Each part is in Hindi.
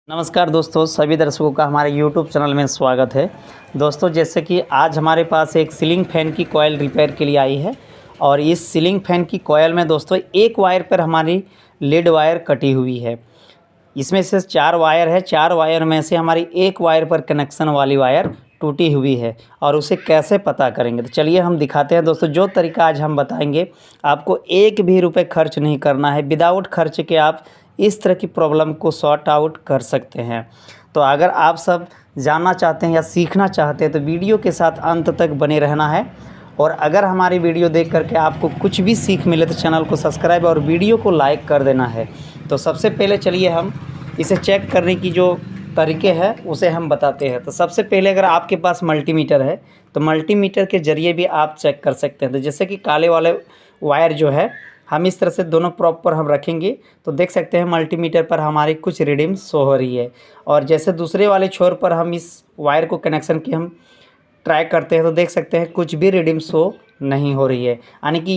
नमस्कार दोस्तों, सभी दर्शकों का हमारे YouTube चैनल में स्वागत है। दोस्तों, जैसे कि आज हमारे पास एक सीलिंग फ़ैन की कॉइल रिपेयर के लिए आई है और इस सीलिंग फ़ैन की कॉइल में दोस्तों एक वायर पर हमारी लीड वायर कटी हुई है। इसमें से 4 वायर है, 4 वायर में से हमारी एक वायर पर कनेक्शन वाली वायर टूटी हुई है और उसे कैसे पता करेंगे, तो चलिए हम दिखाते हैं। दोस्तों, जो तरीका आज हम बताएंगे, आपको एक भी रुपये खर्च नहीं करना है। विदाउट खर्च के आप इस तरह की प्रॉब्लम को सॉर्ट आउट कर सकते हैं। तो अगर आप सब जानना चाहते हैं या सीखना चाहते हैं तो वीडियो के साथ अंत तक बने रहना है। और अगर हमारी वीडियो देख करके आपको कुछ भी सीख मिले तो चैनल को सब्सक्राइब और वीडियो को लाइक कर देना है। तो सबसे पहले चलिए हम इसे चेक करने की जो तरीके हैं उसे हम बताते हैं। तो सबसे पहले अगर आपके पास मल्टीमीटर है तो मल्टीमीटर के ज़रिए भी आप चेक कर सकते हैं। तो जैसे कि काले वाले वायर जो है हम इस तरह से दोनों प्रॉपर हम रखेंगे तो देख सकते हैं मल्टीमीटर पर हमारी कुछ रीडिंग शो हो रही है। और जैसे दूसरे वाले छोर पर हम इस वायर को कनेक्शन की हम ट्राई करते हैं तो देख सकते हैं कुछ भी रीडिंग शो नहीं हो रही है। यानी कि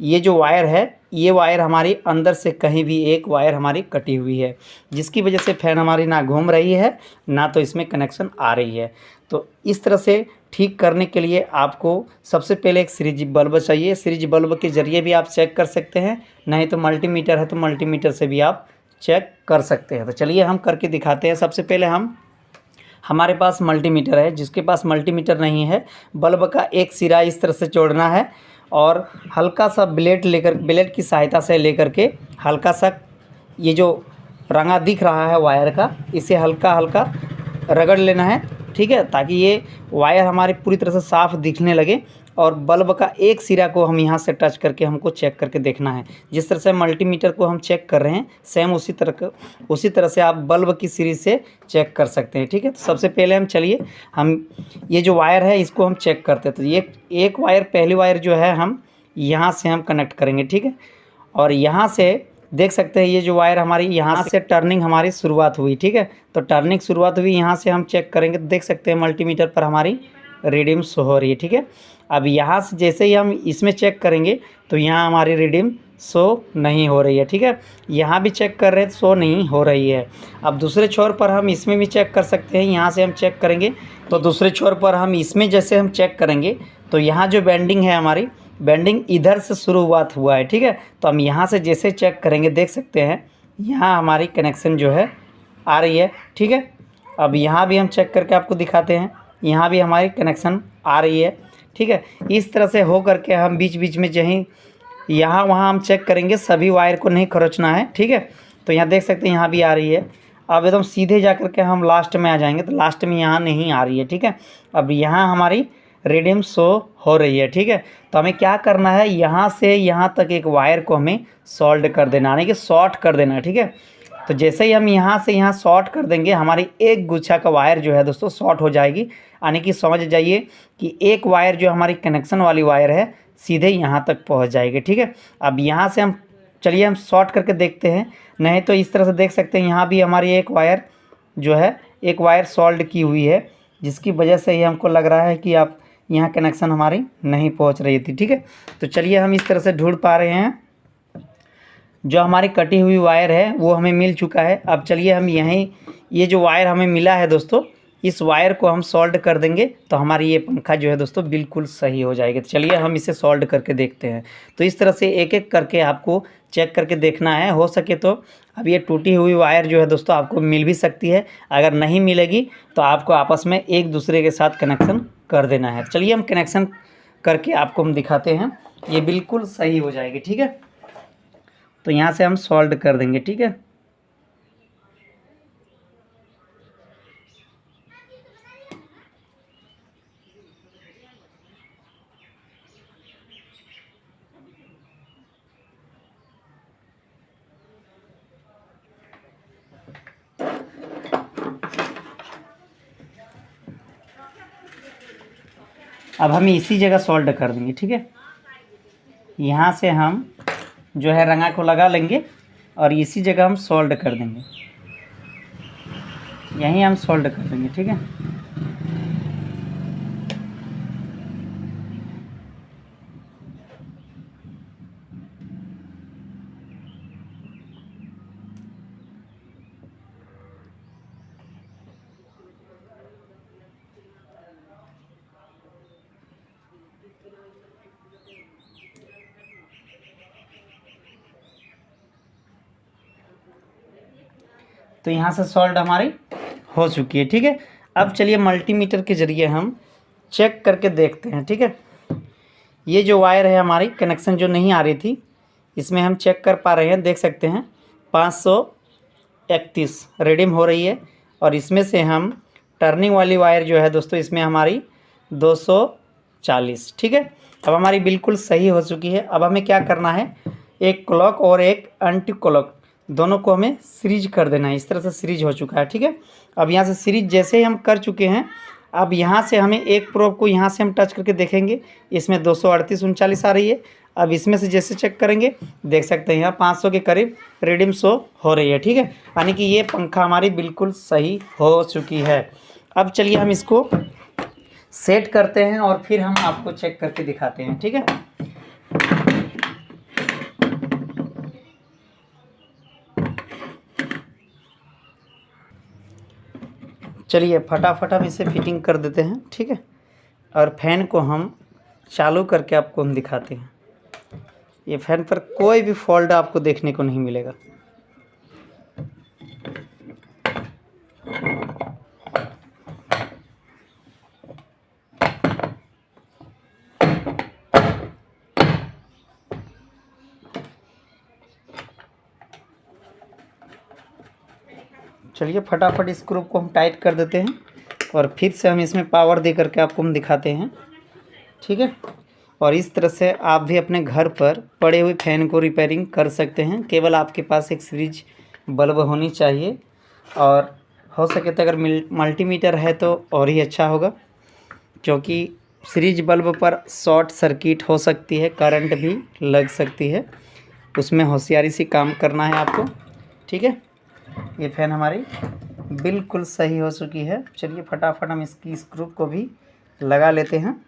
ये जो वायर है, ये वायर हमारी अंदर से कहीं भी एक वायर हमारी कटी हुई है, जिसकी वजह से फ़ैन हमारी ना घूम रही है ना तो इसमें कनेक्शन आ रही है। तो इस तरह से ठीक करने के लिए आपको सबसे पहले एक सीरीज बल्ब चाहिए। सीरीज बल्ब के ज़रिए भी आप चेक कर सकते हैं, नहीं तो मल्टीमीटर है तो मल्टीमीटर से भी आप चेक कर सकते हैं। तो चलिए हम करके दिखाते हैं। सबसे पहले हमारे पास मल्टीमीटर है, जिसके पास मल्टीमीटर नहीं है, बल्ब का एक सिरा इस तरह से जोड़ना है और हल्का सा ब्लेड की सहायता से लेकर के हल्का सा ये जो रंगा दिख रहा है वायर का, इसे हल्का हल्का रगड़ लेना है, ठीक है, ताकि ये वायर हमारी पूरी तरह से साफ़ दिखने लगे। और बल्ब का एक सिरा को हम यहाँ से टच करके हमको चेक करके देखना है। जिस तरह से मल्टीमीटर को हम चेक कर रहे हैं, सेम उसी तरह से आप बल्ब की सीरीज से चेक कर सकते हैं, ठीक है। तो सबसे पहले हम ये जो वायर है इसको हम चेक करते हैं। तो ये एक वायर, पहली वायर जो है हम यहाँ से हम कनेक्ट करेंगे, ठीक है। और यहाँ से देख सकते हैं ये जो वायर हमारी यहाँ से टर्निंग हमारी शुरुआत हुई, ठीक है। तो टर्निंग शुरुआत हुई, यहाँ से हम चेक करेंगे तो देख सकते हैं मल्टीमीटर पर हमारी रीडिंग शो हो रही है, ठीक है। अब यहाँ से जैसे ही हम इसमें चेक करेंगे तो यहाँ हमारी रीडिंग शो नहीं हो रही है, ठीक है। यहाँ भी चेक कर रहे हैं तो शो नहीं हो रही है। अब दूसरे छोर पर हम इसमें भी चेक कर सकते हैं। यहाँ से हम चेक करेंगे तो दूसरे छोर पर हम इसमें जैसे हम चेक करेंगे तो यहाँ जो बेंडिंग है, हमारी बेंडिंग इधर से शुरुआत हुआ है, ठीक है। तो हम यहाँ से जैसे चेक करेंगे देख सकते हैं यहाँ हमारी कनेक्शन जो है आ रही है, ठीक है। अब यहाँ भी हम चेक करके आपको दिखाते हैं, यहाँ भी हमारी कनेक्शन आ रही है, ठीक है। इस तरह से हो करके हम बीच बीच में जहीं यहाँ वहाँ हम चेक करेंगे, सभी वायर को नहीं खरोचना है, ठीक है। तो यहाँ देख सकते हैं यहाँ भी आ रही है। अब एकदम सीधे जा कर के हम लास्ट में आ जाएंगे तो लास्ट में यहाँ नहीं आ रही है, ठीक है। अब यहाँ हमारी रीडिंग शो हो रही है, ठीक है। तो हमें क्या करना है, यहाँ से यहाँ तक एक वायर को हमें सॉल्ड कर देना, यानी कि शॉर्ट कर देना है, ठीक है। तो जैसे ही हम यहाँ से यहाँ शॉर्ट कर देंगे हमारी एक गुच्छा का वायर जो है दोस्तों शॉर्ट हो जाएगी। यानी कि समझ जाइए कि एक वायर जो हमारी कनेक्शन वाली वायर है सीधे यहाँ तक पहुँच जाएगी, ठीक है। अब यहाँ से चलिए हम शॉर्ट करके देखते हैं। नहीं तो इस तरह से देख सकते हैं यहाँ भी हमारी एक वायर जो है, एक वायर सॉल्ड की हुई है, जिसकी वजह से ही हमको लग रहा है कि आप यहाँ कनेक्शन हमारी नहीं पहुँच रही थी, ठीक है। तो चलिए हम इस तरह से ढूंढ पा रहे हैं, जो हमारी कटी हुई वायर है वो हमें मिल चुका है। अब चलिए हम यहीं ये जो वायर हमें मिला है दोस्तों, इस वायर को हम सॉल्ड कर देंगे तो हमारी ये पंखा जो है दोस्तों बिल्कुल सही हो जाएगी। तो चलिए हम इसे सॉल्ड करके देखते हैं। तो इस तरह से एक एक करके आपको चेक करके देखना है। हो सके तो अब ये टूटी हुई वायर जो है दोस्तों आपको मिल भी सकती है, अगर नहीं मिलेगी तो आपको आपस में एक दूसरे के साथ कनेक्शन कर देना है। चलिए हम कनेक्शन करके आपको हम दिखाते हैं, ये बिल्कुल सही हो जाएगी, ठीक है। तो यहाँ से हम सॉल्व कर देंगे, ठीक है। अब हम इसी जगह सॉल्व कर देंगे, ठीक है। यहाँ से हम जो है रंगा को लगा लेंगे और इसी जगह हम सॉल्व कर देंगे, यहीं हम सॉल्व कर देंगे, ठीक है। तो यहाँ से सॉल्ड हमारी हो चुकी है। ठीक है, अब चलिए मल्टीमीटर के ज़रिए हम चेक करके देखते हैं। ठीक है, ये जो वायर है हमारी कनेक्शन जो नहीं आ रही थी, इसमें हम चेक कर पा रहे हैं, देख सकते हैं 531 रीडिंग हो रही है। और इसमें से हम टर्निंग वाली वायर जो है दोस्तों, इसमें हमारी 240। ठीक है, अब हमारी बिल्कुल सही हो चुकी है। अब हमें क्या करना है, एक क्लॉक और एक एंटी क्लॉक दोनों को हमें सीरीज कर देना है। इस तरह से सीरीज हो चुका है। ठीक है, अब यहाँ से सीरीज जैसे ही हम कर चुके हैं, अब यहाँ से हमें एक प्रोब को यहाँ से हम टच करके देखेंगे, इसमें 238 39 आ रही है। अब इसमें से जैसे चेक करेंगे, देख सकते हैं यहाँ 500 के करीब रीडिंग शो हो रही है। ठीक है, यानी कि ये पंखा हमारी बिल्कुल सही हो चुकी है। अब चलिए हम इसको सेट करते हैं और फिर हम आपको चेक करके दिखाते हैं। ठीक है, चलिए फटाफट हम इसे फिटिंग कर देते हैं। ठीक है, और फैन को हम चालू करके आपको हम दिखाते हैं। ये फैन पर कोई भी फॉल्ट आपको देखने को नहीं मिलेगा। चलिए फटाफट इस स्क्रू को हम टाइट कर देते हैं और फिर से हम इसमें पावर दे करके आपको हम दिखाते हैं। ठीक है, और इस तरह से आप भी अपने घर पर पड़े हुए फैन को रिपेयरिंग कर सकते हैं। केवल आपके पास एक सीरीज बल्ब होनी चाहिए, और हो सके तो अगर मल्टीमीटर है तो और ही अच्छा होगा, क्योंकि सीरीज बल्ब पर शॉर्ट सर्किट हो सकती है, करंट भी लग सकती है। उसमें होशियारी से काम करना है आपको। ठीक है, ये फैन हमारी बिल्कुल सही हो चुकी है। चलिए फटाफट हम इसकी स्क्रू को भी लगा लेते हैं।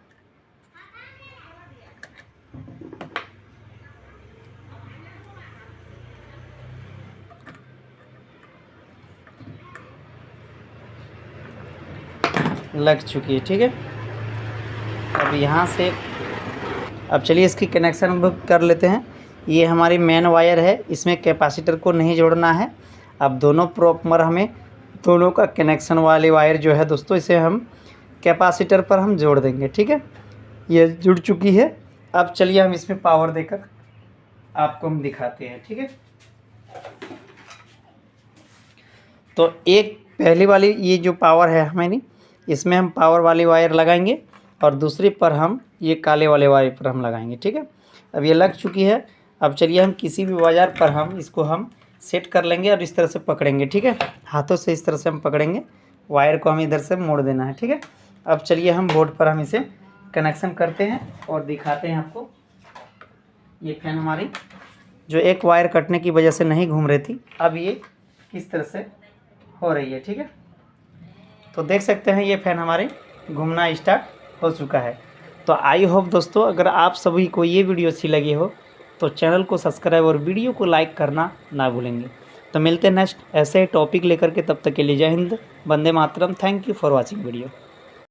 लग चुकी है। ठीक है, अब यहाँ से अब चलिए इसकी कनेक्शन हम कर लेते हैं। ये हमारी मेन वायर है, इसमें कैपेसिटर को नहीं जोड़ना है। अब दोनों प्रॉपर हमें दोनों का कनेक्शन वाली वायर जो है दोस्तों, इसे हम कैपेसिटर पर हम जोड़ देंगे। ठीक है, ये जुड़ चुकी है। अब चलिए हम इसमें पावर देकर आपको हम दिखाते हैं। ठीक है, तो एक पहली वाली ये जो पावर है हमारी, इसमें हम पावर वाली वायर लगाएंगे और दूसरी पर हम ये काले वाले वायर पर हम लगाएंगे। ठीक है, अब ये लग चुकी है। अब चलिए हम किसी भी बाजार पर हम इसको हम सेट कर लेंगे और इस तरह से पकड़ेंगे। ठीक है, हाथों से इस तरह से हम पकड़ेंगे, वायर को हम इधर से मोड़ देना है। ठीक है, अब चलिए हम बोर्ड पर हम इसे कनेक्शन करते हैं और दिखाते हैं आपको। ये फैन हमारी जो एक वायर कटने की वजह से नहीं घूम रही थी, अब ये किस तरह से हो रही है। ठीक है, तो देख सकते हैं ये फैन हमारे घूमना स्टार्ट हो चुका है। तो आई होप दोस्तों, अगर आप सभी को ये वीडियो अच्छी लगी हो तो चैनल को सब्सक्राइब और वीडियो को लाइक करना ना भूलेंगे। तो मिलते हैं नेक्स्ट ऐसे टॉपिक लेकर के, तब तक के लिए Jai Hind, Vande Mataram. Thank you for watching video.